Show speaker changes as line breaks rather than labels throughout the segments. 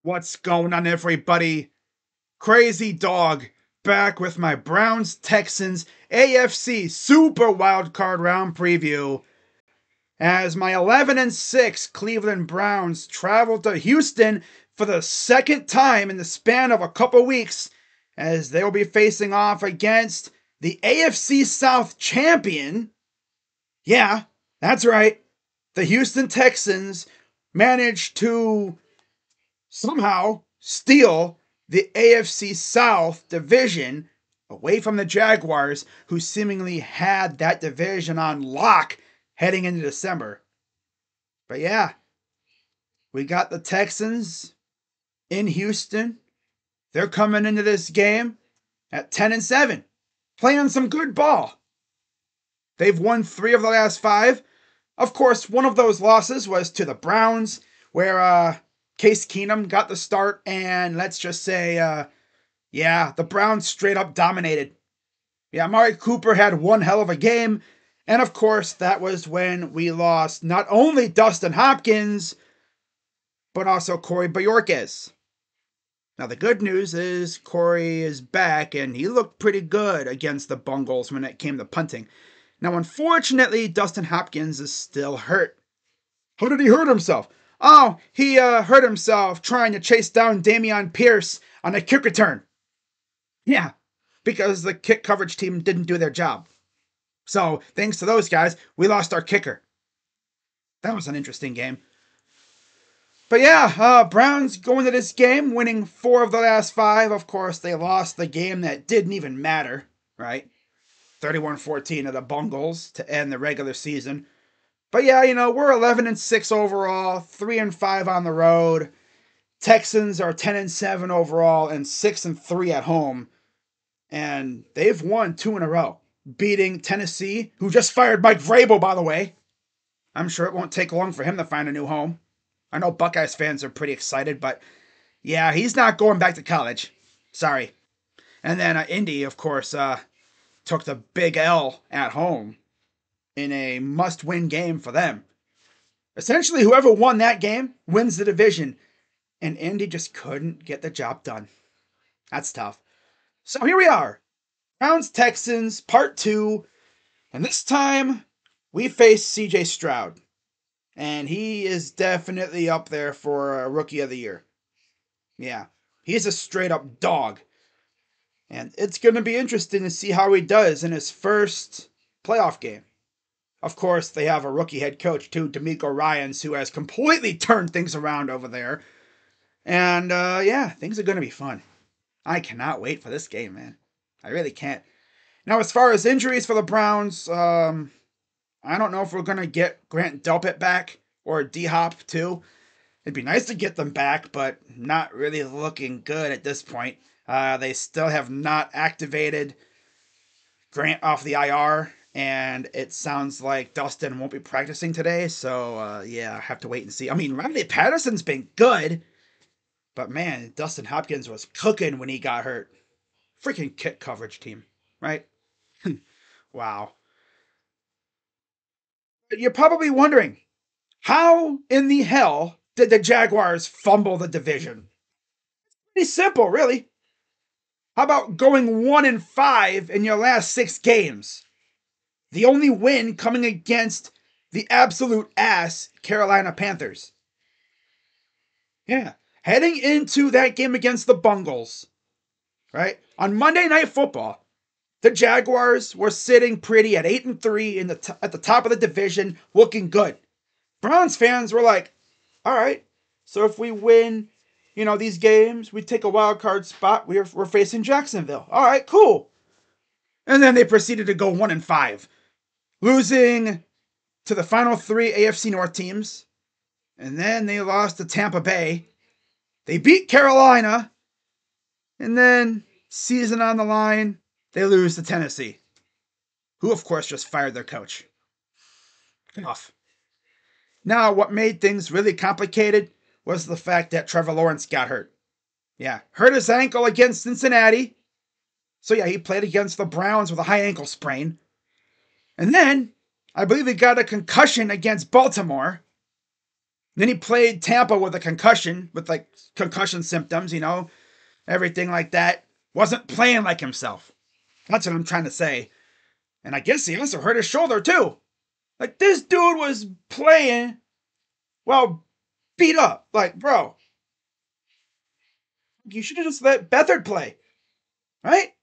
What's going on, everybody? Crazy Dog back with my Browns Texans AFC Super Wildcard Round preview as my 11-6 Cleveland Browns travel to Houston for the second time in the span of a couple weeks as they will be facing off against the AFC South champion. Yeah, that's right. The Houston Texans managed to somehow steal the AFC South division away from the Jaguars, who seemingly had that division on lock heading into December. But yeah, we got the Texans in Houston. They're coming into this game at 10-7, playing some good ball. They've won 3 of the last 5. Of course, one of those losses was to the Browns, where Case Keenum got the start, and let's just say, the Browns straight up dominated. Yeah, Amari Cooper had one hell of a game, and of course, that was when we lost not only Dustin Hopkins, but also Corey Bojorquez. Now, the good news is Corey is back, and he looked pretty good against the Bungles when it came to punting. Now, unfortunately, Dustin Hopkins is still hurt. How did he hurt himself? Oh, he hurt himself trying to chase down Dameon Pierce on a kick return. Yeah, because the kick coverage team didn't do their job. So, thanks to those guys, we lost our kicker. That was an interesting game. But yeah, Browns going to this game, winning 4 of the last 5. Of course, they lost the game that didn't even matter, right? 31-14 to the Bungles to end the regular season. But yeah, we're 11-6 overall, 3-5 on the road. Texans are 10-7 overall and 6-3 at home. And they've won 2 in a row, beating Tennessee, who just fired Mike Vrabel, by the way. I'm sure it won't take long for him to find a new home. I know Buckeyes fans are pretty excited, but yeah, he's not going back to college. Sorry. And then Indy, of course, took the big L at home in a must-win game for them. Essentially, whoever won that game wins the division, and Indy just couldn't get the job done. That's tough. So here we are, Browns Texans Part 2, and this time we face C.J. Stroud, and he is definitely up there for Rookie of the Year. Yeah, he's a straight-up dog. And it's going to be interesting to see how he does in his first playoff game. Of course, they have a rookie head coach, too, D'Amico Ryans, who has completely turned things around over there. And, things are going to be fun. I cannot wait for this game, man. I really can't. Now, as far as injuries for the Browns, I don't know if we're going to get Grant Delpit back or D-Hop, too. It'd be nice to get them back, but not really looking good at this point. They still have not activated Grant off the IR, and it sounds like Dustin won't be practicing today, so I have to wait and see. I mean, Riley Patterson's been good, but man, Dustin Hopkins was cooking when he got hurt. Freaking kick coverage team, right? Wow. You're probably wondering, how in the hell did the Jaguars fumble the division? Pretty simple, really. How about going 1-5 in your last 6 games? The only win coming against the absolute ass Carolina Panthers. Yeah, heading into that game against the Bungles, right? On Monday Night Football, the Jaguars were sitting pretty at 8-3 at the top of the division, looking good. Browns fans were like, all right, so if we win these games, we take a wild card spot. We're facing Jacksonville. All right, cool. And then they proceeded to go 1-5, losing to the final 3 AFC North teams. And then they lost to Tampa Bay. They beat Carolina. And then, season on the line, they lose to Tennessee, who, of course, just fired their coach. Off. Now, what made things really complicated was the fact that Trevor Lawrence got hurt. Yeah, hurt his ankle against Cincinnati. So yeah, he played against the Browns with a high ankle sprain. And then, I believe he got a concussion against Baltimore. Then he played Tampa with a concussion, with like concussion symptoms, everything like that. Wasn't playing like himself. That's what I'm trying to say. And I guess he also hurt his shoulder too. Like, this dude was playing, well, beat up. Like, bro, you should have just let Beathard play, right?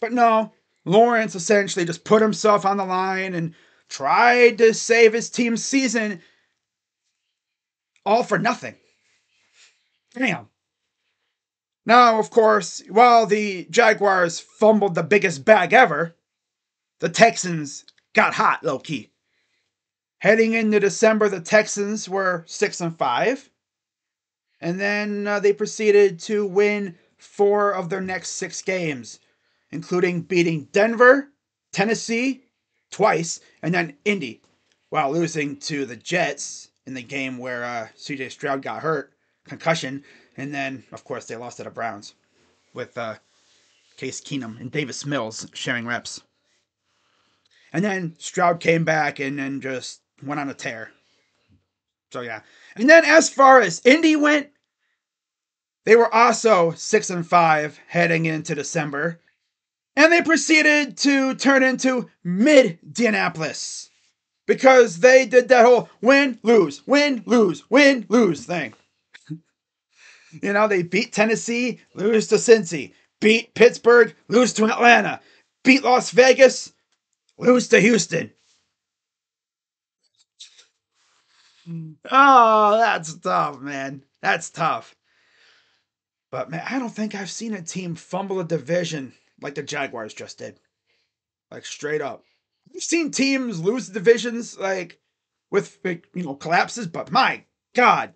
But no, Lawrence essentially just put himself on the line and tried to save his team's season, all for nothing. Damn. Now, of course, while the Jaguars fumbled the biggest bag ever, the Texans got hot, low-key. Heading into December, the Texans were 6-5. And then they proceeded to win 4 of their next 6 games, including beating Denver, Tennessee twice, and then Indy, while losing to the Jets in the game where CJ Stroud got hurt, concussion, and then, of course, they lost to the Browns with Case Keenum and Davis Mills sharing reps. And then Stroud came back and then just went on a tear. So, yeah. And then as far as Indy went, they were also 6-5 heading into December. And they proceeded to turn into mid-Indianapolis. Because they did that whole win, lose thing. They beat Tennessee, lose to Cincy. Beat Pittsburgh, lose to Atlanta. Beat Las Vegas, lose to Houston. Oh, that's tough, man. That's tough. But, man, I don't think I've seen a team fumble a division like the Jaguars just did. Like, straight up. I've seen teams lose divisions, like, with, collapses, but my God.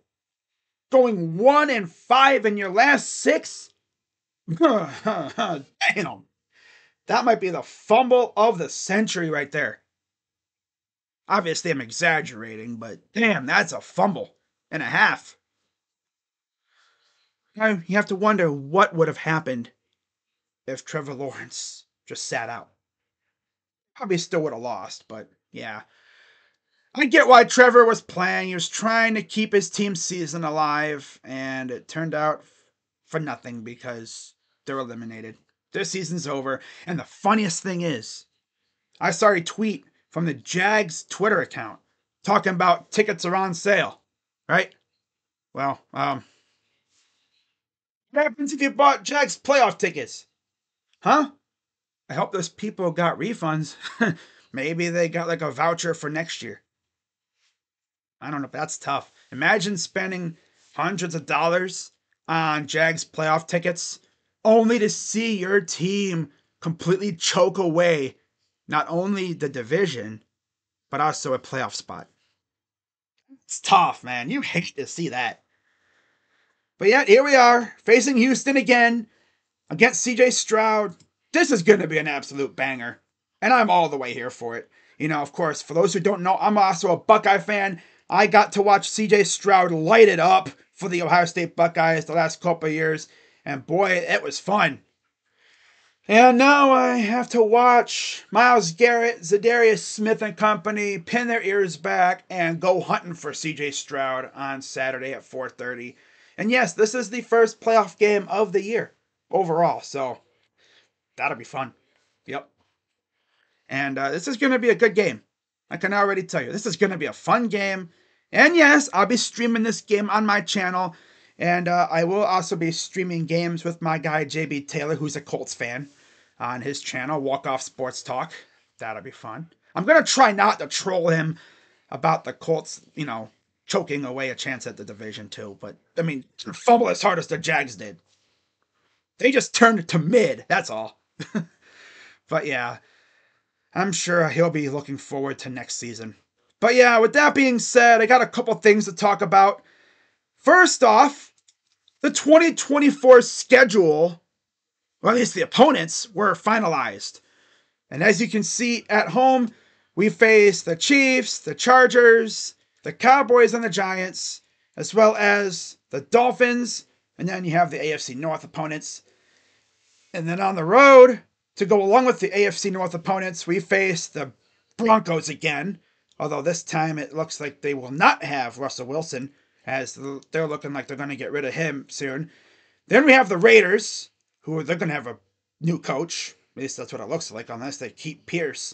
Going 1-5 in your last 6? Damn. That might be the fumble of the century right there. Obviously, I'm exaggerating, but damn, that's a fumble and a half. Now, you have to wonder what would have happened if Trevor Lawrence just sat out. Probably still would have lost, but yeah. I get why Trevor was playing. He was trying to keep his team's season alive, and it turned out for nothing because they're eliminated. Their season's over. And the funniest thing is, I saw a tweet from the Jags Twitter account talking about tickets are on sale, right? Well, what happens if you bought Jags playoff tickets? Huh? I hope those people got refunds. Maybe they got like a voucher for next year. I don't know. That's tough. Imagine spending hundreds of dollars on Jags playoff tickets only to see your team completely choke away not only the division, but also a playoff spot. It's tough, man. You hate to see that. But yet, here we are, facing Houston again, against CJ Stroud. This is going to be an absolute banger. And I'm all the way here for it. Of course, for those who don't know, I'm also a Buckeye fan. I got to watch CJ Stroud light it up for the Ohio State Buckeyes the last couple of years. And boy, it was fun. And now I have to watch Myles Garrett, Zadarius Smith and company pin their ears back and go hunting for CJ Stroud on Saturday at 4:30. And yes, this is the first playoff game of the year overall. So that'll be fun. Yep. And this is going to be a good game. I can already tell you. This is going to be a fun game. And yes, I'll be streaming this game on my channel. And I will also be streaming games with my guy, JB Taylor, who's a Colts fan, on his channel, Walk Off Sports Talk. That'll be fun. I'm going to try not to troll him about the Colts, choking away a chance at the division too. But, fumble as hard as the Jags did. They just turned it to mid, that's all. But yeah, I'm sure he'll be looking forward to next season. But yeah, with that being said, I got a couple things to talk about. First off, the 2024 schedule, or at least the opponents, were finalized. And as you can see at home, we face the Chiefs, the Chargers, the Cowboys, and the Giants, as well as the Dolphins. And then you have the AFC North opponents. And then on the road, to go along with the AFC North opponents, we face the Broncos again, Although this time it looks like they will not have Russell Wilson, as they're looking like they're going to get rid of him soon. Then we have the Raiders, they're going to have a new coach. At least that's what it looks like, unless they keep Pierce.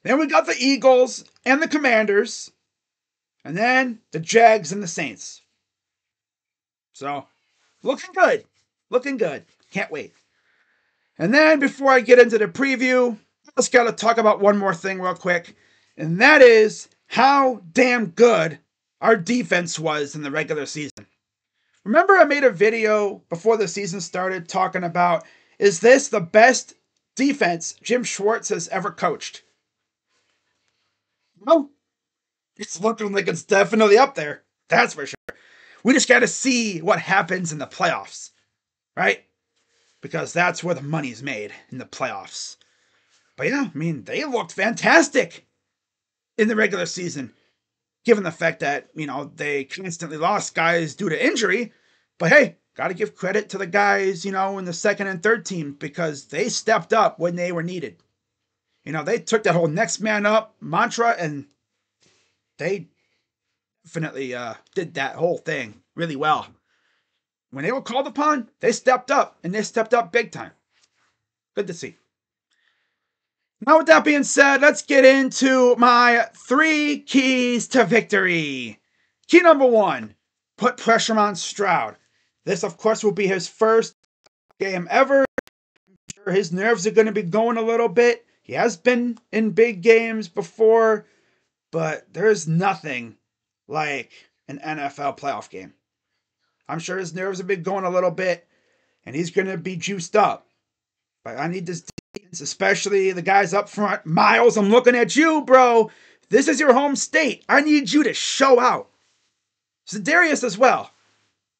Then we got the Eagles and the Commanders. And then the Jags and the Saints. So, looking good. Looking good. Can't wait. And then before I get into the preview, I just got to talk about one more thing real quick. And that is how damn good our defense was in the regular season. Remember I made a video before the season started talking about, is this the best defense Jim Schwartz has ever coached? No. It's looking like it's definitely up there. That's for sure. We just got to see what happens in the playoffs, right? Because that's where the money's made, in the playoffs. But yeah, I mean, they looked fantastic in the regular season, given the fact that, they constantly lost guys due to injury. But hey, got to give credit to the guys, in the second and third team, because they stepped up when they were needed. They took that whole next man up mantra, and they definitely did that whole thing really well. When they were called upon, they stepped up, and they stepped up big time. Good to see. Now, with that being said, let's get into my 3 keys to victory. Key number 1, put pressure on Stroud. This, of course, will be his first game ever. I'm sure his nerves are going to be going a little bit. He has been in big games before, but there's nothing like an NFL playoff game. I'm sure his nerves have been going a little bit, and he's going to be juiced up. But I need this defense, especially the guys up front. Miles, I'm looking at you, bro. This is your home state. I need you to show out. Za'Darius as well.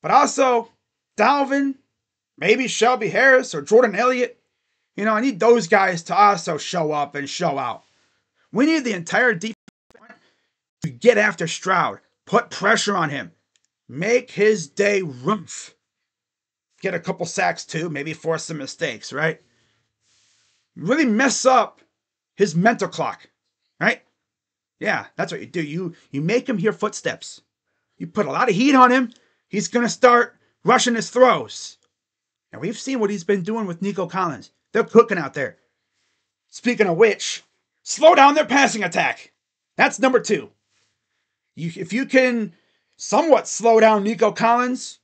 But also, Dalvin, maybe Shelby Harris or Jordan Elliott. I need those guys to also show up and show out. We need the entire defense to get after Stroud. Put pressure on him. Make his day rough. Get a couple sacks too. Maybe force some mistakes, right? Really mess up his mental clock, right? Yeah, that's what you do. You make him hear footsteps. You put a lot of heat on him. He's going to start rushing his throws. And we've seen what he's been doing with Nico Collins. They're cooking out there. Speaking of which, slow down their passing attack. That's number 2. If you can somewhat slow down Nico Collins,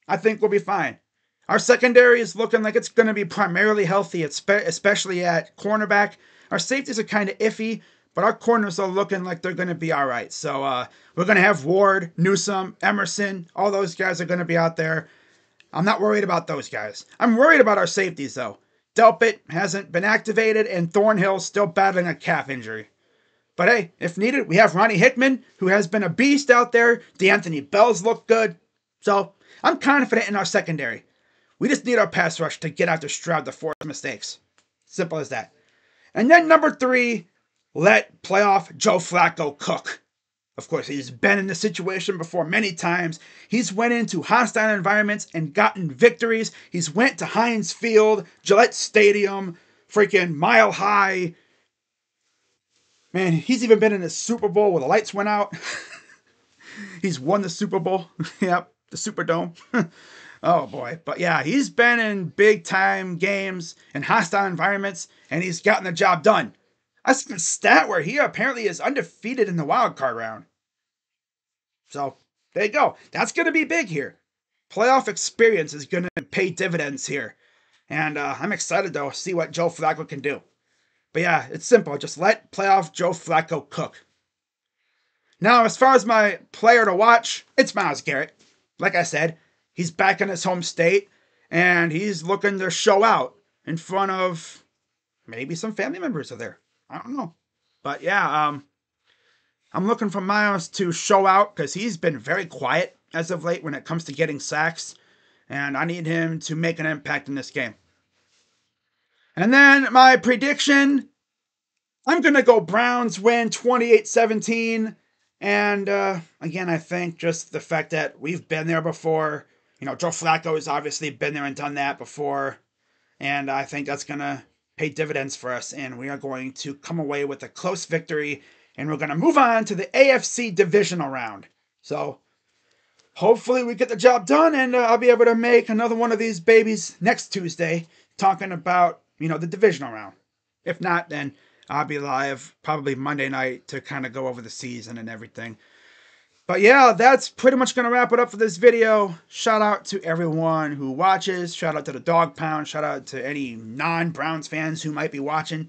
I think we'll be fine. Our secondary is looking like it's going to be primarily healthy, especially at cornerback. Our safeties are kind of iffy, but our corners are looking like they're going to be all right. So we're going to have Ward, Newsome, Emerson. All those guys are going to be out there. I'm not worried about those guys. I'm worried about our safeties, though. Delpit hasn't been activated, and Thornhill's still battling a calf injury. But hey, if needed, we have Ronnie Hickman, who has been a beast out there. DeAnthony Bell's look good. So I'm confident in our secondary. We just need our pass rush to get after Stroud to force mistakes. Simple as that. And then number 3, let playoff Joe Flacco cook. Of course, he's been in this situation before many times. He's went into hostile environments and gotten victories. He's went to Heinz Field, Gillette Stadium, freaking Mile High. Man, he's even been in a Super Bowl where the lights went out. He's won the Super Bowl. Yep, the Superdome. Oh boy. But yeah, he's been in big time games and hostile environments, and he's gotten the job done. I saw a stat where he apparently is undefeated in the wild card round. So there you go. That's going to be big here. Playoff experience is going to pay dividends here. And I'm excited to see what Joe Flacco can do. But yeah, it's simple. Just let playoff Joe Flacco cook. Now, as far as my player to watch, it's Myles Garrett. Like I said, he's back in his home state, and he's looking to show out in front of maybe some family members are there. I don't know. But yeah, I'm looking for Myles to show out because he's been very quiet as of late when it comes to getting sacks, and I need him to make an impact in this game. And then my prediction, I'm going to go Browns win 28-17. And again, I think just the fact that we've been there before. Joe Flacco has obviously been there and done that before. And I think that's going to pay dividends for us. And we are going to come away with a close victory and we're going to move on to the AFC divisional round. So hopefully we get the job done, and I'll be able to make another one of these babies next Tuesday talking about, the divisional round. If not, then I'll be live probably Monday night to kind of go over the season and everything. But yeah, that's pretty much going to wrap it up for this video. Shout out to everyone who watches. Shout out to the Dog Pound. Shout out to any non-Browns fans who might be watching.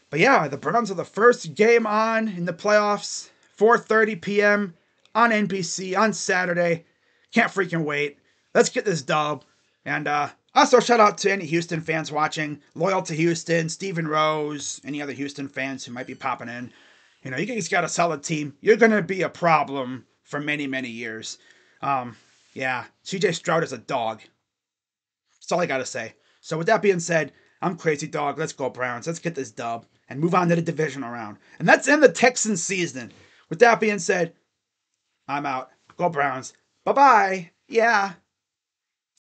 But yeah, the Browns are the first game on in the playoffs. 4:30 p.m. on NBC on Saturday. Can't freaking wait. Let's get this dub. And also shout out to any Houston fans watching. Loyal to Houston, Steven Rose, any other Houston fans who might be popping in. You guys got a solid team. You're going to be a problem for many, many years. Yeah, CJ Stroud is a dog. That's all I got to say. So with that being said, I'm Crazy Dog. Let's go Browns. Let's get this dub and move on to the divisional round. And that's in the Texans season. With that being said, I'm out. Go Browns. Bye-bye. Yeah.